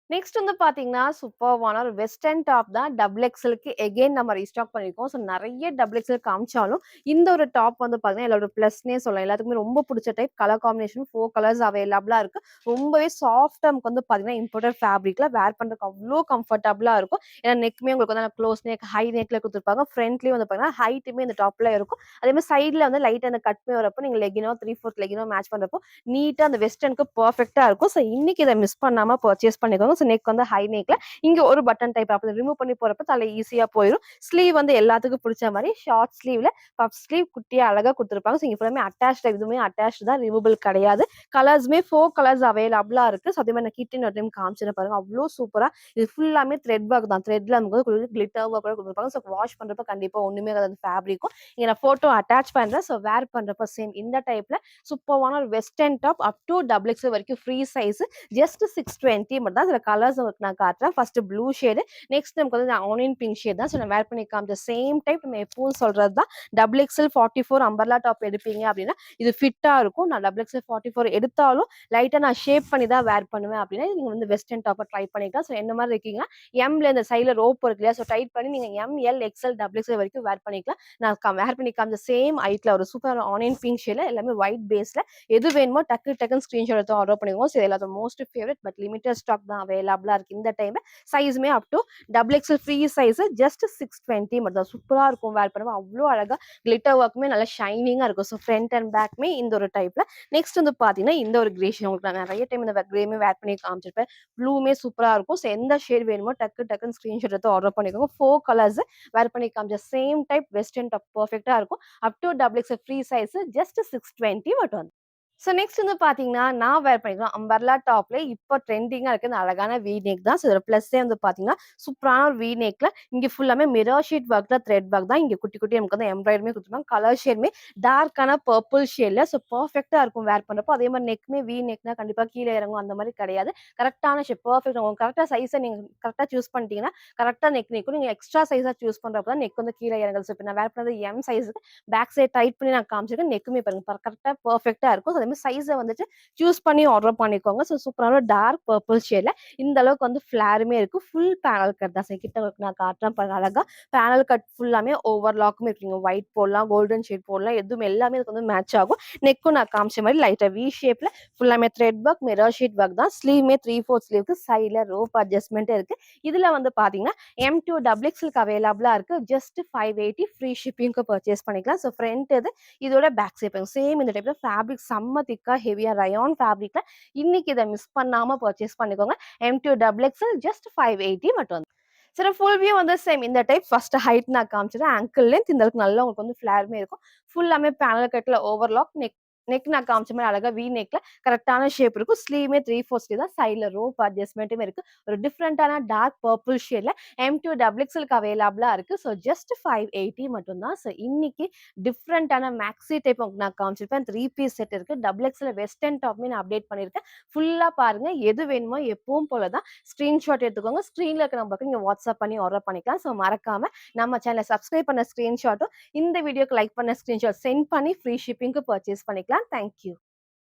நெக்ஸ்ட் வந்து பாத்தீங்கன்னா, சூப்பர்வான ஒரு வெஸ்டர்ன் டாப் தான் டபுள் எக்ஸ்எல்க்கு எகைன் நம்ம ரீஸ்டாக் பண்ணியிருக்கோம். ஸோ நெறைய டபுள் எக்ஸ்எல் காமிச்சாலும், இந்த ஒரு டாப் வந்து பாத்தீங்கன்னா, இதோட பிளஸ்ன்னே சொல்லலாம். எல்லாத்துக்குமே ரொம்ப புடிச்ச டைப். கலர் காம்பினேஷன் 4 கலர்ஸ் அவைலபிளா இருக்கு. ரொம்பவே சாஃப்ட்டா நமக்கு வந்து பாத்தீங்கன்னா, இம்போர்ட்டட் ஃபேப்ரிக்ல வேர் பண்றதுக்கு அவ்ளோ கம்ஃபர்டபுளா இருக்கும். ஏன்னா நெக்குமே உங்களுக்கு வந்து க்ளோஸ் நெக், ஹை நெக்ல குடுத்துருப்பாங்க. ஃப்ரண்ட்லயும் வந்து பாத்தீங்கன்னா, ஹைட்டுமே இந்த டாப்ல இருக்கும். அதே மாரி சைட்ல வந்து லைட்டா அந்த கட்மே வரப்போ, நீங்க லெகினோ 3/4 லெகினோ மேட்ச் பண்றப்போ, நீட்டா அந்த வெஸ்டர்னுக்கு பெர்ஃபெக்ட்டா இருக்கும். ஸோ இன்னைக்கு இத மிஸ் பண்ணாம பர்ச்சேஸ் பண்ணிக்கோங்க. ஸோ நெக் வந்து ஹை நெக்ல இங்க ஒரு பட்டன் டைப் அப்படி ரிமூவ் பண்ணி போறப்ப தலை ஈஸியா போயிடும். ஸ்லீவ் வந்து எல்லாத்துக்கும் பிடிச்ச மாதிரி ஷார்ட் ஸ்லீவ்ல பஃப் ஸ்லீவ் குட்டியா அழகா குடுத்துருப்பாங்க. ஸோ இங்க ஃபுல்லாமே அட்டாச்ட் இதுவுமே அட்டாச்ட் தான், ரிமூவபிள் கிடையாது. கலர்ஸுமே 4 கலர்ஸ் அவைலபிளா இருக்கு. ஸோ அதே மாதிரி நான் கிட்டின் ஒரு டைம் காமிச்சிருப்பேன் பாருங்க. அவ்ளோ சூப்பரா இது ஃபுல்லாமே த்ரெட் ஒர்க் தான். த்ரெட்ல நமக்கு கிளிட்டர் ஒர்க் கூட குடுத்துருப்பாங்க. ஸோ வாஷ் பண்றப்ப கண்டிப்பா ஒண்ணுமே ஆகாது ஃபேப்ரிக்கும். இங்க நான் ஃபோட்டோ அட்டாச் பண்றேன். ஸோ வேர் பண்றப்ப சேம் இந்த டைப்ல சூப்பர்வான ஒரு western top up to double X வரைக்கும் ஃப்ரீ சைஸ் ஜஸ்ட் 620 மட்டும் தான். இதுல கலர்ஸ் உங்களுக்கு நான் காட்டுறேன். ஃபர்ஸ்ட் ப்ளூ ஷேடு, நெக்ஸ்ட் நமக்கு வந்து ஆனியன் பிங்க் ஷேட் தான். ஸோ நான் வேர் பண்ணி காமிச்ச சேம் டைப் நம்ம எப்பவும் சொல்றது தான். டபுள் எக்ஸ்எல் 44 அம்பர்லா டாப் எடுப்பீங்க அப்படின்னா இது ஃபிட்டா இருக்கும். நான் டபுள் எக்ஸ்எல் 44 எடுத்தாலும் லைட்டா நான் ஷேப் பண்ணி தான் வேர் பண்ணுவேன் அப்படின்னா நீங்க வந்து வெஸ்டர்ன் டாப்பை ட்ரை பண்ணிக்கலாம். ஸோ என்ன மாதிரி இருக்கீங்கன்னா எம்ல இந்த சைட்ல ரோப் இருக்கு இல்லையா, ஸோ டைட் பண்ணி நீங்க M L XL double XL வரைக்கும் வேர் பண்ணிக்கலாம். நான் வேர் பண்ணி காமிச்ச சேம் ஹைட்ல ஒரு சூப்பர் ஆனியன் பிங்க் ஷேட்ல எல்லாமே ஒயிட் பேஸ்ல எது வேணுமோ டக்குன்னு ஸ்கிரீன்ஷாட் எடுத்து ஆர்டர் பண்ணிக்கோங்க. ஸோ எல்லாத்தோட most favourite but limited stock தான் அவைலபிளா இருக்கு இந்த டைம். சைஸுமே up to double XL free size just 620 மட்டும் தான். சூப்பரா இருக்கும் வேர் பண்ணுவோம். அவ்வளோ அழகா கிளிட்டர் ஒர்க்குமே நல்லா ஷைனிங்கா இருக்கும். ஸோ ஃப்ரண்ட் அண்ட் பேக்மே இந்த ஒரு டைப்ல. நெக்ஸ்ட் வந்து பாத்தீங்கன்னா இந்த ஒரு கிரே ஷேட் உங்களுக்கு நான் நிறைய டைம் இந்த கிரேமே வேர் பண்ணி காமிச்சிருப்பேன். ப்ளூமே சூப்பரா இருக்கும். ஸோ எந்த ஷேட் வேணுமோ டக்குன்னு ஸ்கிரீன்ஷாட் எடுத்து ஆர்டர் பண்ணிக்கோங்க. 4 கலர்ஸ் வேர் பண்ணி காமிச்ச சேம் டைப் வெஸ்டர்ன் டாப் பெர்ஃபெக்ட்டா இருக்கும். அப் to double XL free size just 620 மட்டும். ஸோ நெக்ஸ்ட் வந்து பார்த்தீங்கன்னா, நான் வேர் பண்ணிக்கலாம் அம்பர்லா டாப்ல இப்போ ட்ரெண்டிங்கா இருக்கு இந்த அழகான வி நெக் தான். ஸோ இதோட ப்ளஸ்ஸே வந்து பார்த்தீங்கன்னா, சூப்பரான ஒரு வி நெக்ல இங்க ஃபுல்லாமே மிரர் ஷீட் ஒர்க்ல த்ரெட் ஒர்க் தான். இங்க குட்டி குட்டி நமக்கு வந்து எம்ப்ராய்டரியுமே குடுத்துருப்பாங்க. கலர் ஷேடுமே டார்க்கான பர்பிள் ஷேட்ல. ஸோ பெர்ஃபெக்ட்டா இருக்கும் வேர் பண்றப்போ. அதே மாரி நெக்குமே வி நெக்னா கண்டிப்பா கீழ இறங்கும் அந்த மாரி கிடையாது. கரெக்ட்டான ஷேப் பெர்ஃபெக்ட் உங்க கரெக்ட்டா சைஸ நீங்க கரெக்ட்டா சூஸ் பண்ணிட்டீங்கன்னா, கரெக்ட்டா நெக் நிக்கும். நீங்க எக்ஸ்ட்ரா சைஸா சூஸ் பண்றப்ப தான் நெக் வந்து கீழ இறங்குது. ஸோ இப்ப நான் வேர் பண்ணது எம் சைஸ்க்கு பேக் சைட் டைட் பண்ணி நான் காமிச்சிருக்கேன். நெக்குமே பாருங்க கரெக்ட்டா பெர்ஃபெக்ட்டா இருக்கும். ஸோ அதே மாரி சைஸ வந்துட்டு சூஸ் பண்ணி ஆர்டர் பண்ணிக்கோங்க. ஸோ சூப்பரான டார்க் பர்பிள் ஷேட்ல இந்த அளவுக்கு வந்து ஃபிளாருமே இருக்கு. ஃபுல் பேனல் கட் தான். கிட்ட உங்களுக்கு நான் காட்டுறேன் பாருங்க அழகா. பேனல் கட் ஃபுல்லாமே ஓவர்லாக்குமே இருக்கு. நீங்க ஒயிட் போடலாம், கோல்டன் ஷேட் போடலாம். எதுவும் எல்லாமே இதுக்கு வந்து மேட்ச் ஆகும். நெக்கும் நான் காமிச்ச மாதிரி லைட்டா வி ஷேப்ல ஃபுல்லாமே thread work, mirror sheet work தான். ஸ்லீவ்மே 3/4 ஸ்லீவ்க்கு சைட்ல ரோப் அட்ஜஸ்ட்மெண்ட் இருக்கு. இதுல வந்து பாத்தீங்கன்னா M2 டபுள் எக்ஸ்எல்க்கு அவைலபிளா இருக்கு. ஜஸ்ட் 580 ஃப்ரீ ஷிப்பிங்க்கு பர்ச்சேஸ் பண்ணிக்கலாம். ஸோ ஃப்ரண்ட் இது இதோட பேக் சைட் சேம் இந்த டைப்ல ஃபேப்ரிக் செம்ம திக்கா ஹெவியா ரயான் ஃபேப்ரிக்ல இன்னைக்கு இதை மிஸ் பண்ணாம பர்ச்சேஸ் பண்ணிக்கோங்க. M2 டபுள் எக்ஸ்எல் ஜஸ்ட் 580 மட்டும். சரி ஃபுல் வியூ வந்து சேம் இந்த டைப் ஃபர்ஸ்ட் ஹைட் நான் காமிச்சிட்டேன். ஆங்கிள் லென்த் இந்த அளவுக்கு நல்லா உங்களுக்கு வந்து ஃபிளாருமே இருக்கும். ஃபுல்லாமே பேனல் கட்ல ஓவர்லாக் நெக் நெக் நான் காமிச்ச மாதிரி அழகா வி நெக்ல கரெக்டான ஷேப் இருக்கும். ஸ்லீவ்மே 3/4 ஸ்லீவ் தான். சைட்ல ரோப் அட்ஜஸ்ட்மெண்ட்டுமே இருக்கு. ஒரு டிஃப்ரெண்டான டார்க் பர்பிள் ஷேட்ல M2 டபுள் எக்ஸ்எல்க்கு அவைலபிளா இருக்கு. ஸோ ஜஸ்ட் 580 மட்டும் தான். ஸோ இன்னைக்கு டிஃப்ரெண்டான மேக்ஸி டைப் உங்களுக்கு நான் காமிச்சிருப்பேன். 3 பீஸ் செட் இருக்கு. டபுள் எக்ஸ்எல் வெஸ்டர்ன் டாப்மே நான் அப்டேட் பண்ணியிருக்கேன். ஃபுல்லா பாருங்க. எது வேணுமோ எப்பவும் போல தான் ஸ்கிரீன்ஷாட் எடுத்துக்கோங்க. ஸ்க்ரீன்ல இருக்கிற நம்பருக்கு நீங்க வாட்ஸ்அப் பண்ணி ஆர்டர் பண்ணிக்கலாம். ஸோ மறக்காம நம்ம சேனலை சப்ஸ்கிரைப் பண்ண ஸ்கிரீன்ஷாட்டும் இந்த வீடியோக்கு லைக் பண்ண ஸ்கிரீன்ஷாட் சென்ட் பண்ணி ஃப்ரீ ஷிப்பிங்க்கு பர்ச்சேஸ் பண்ணிக்கலாம். Thank you.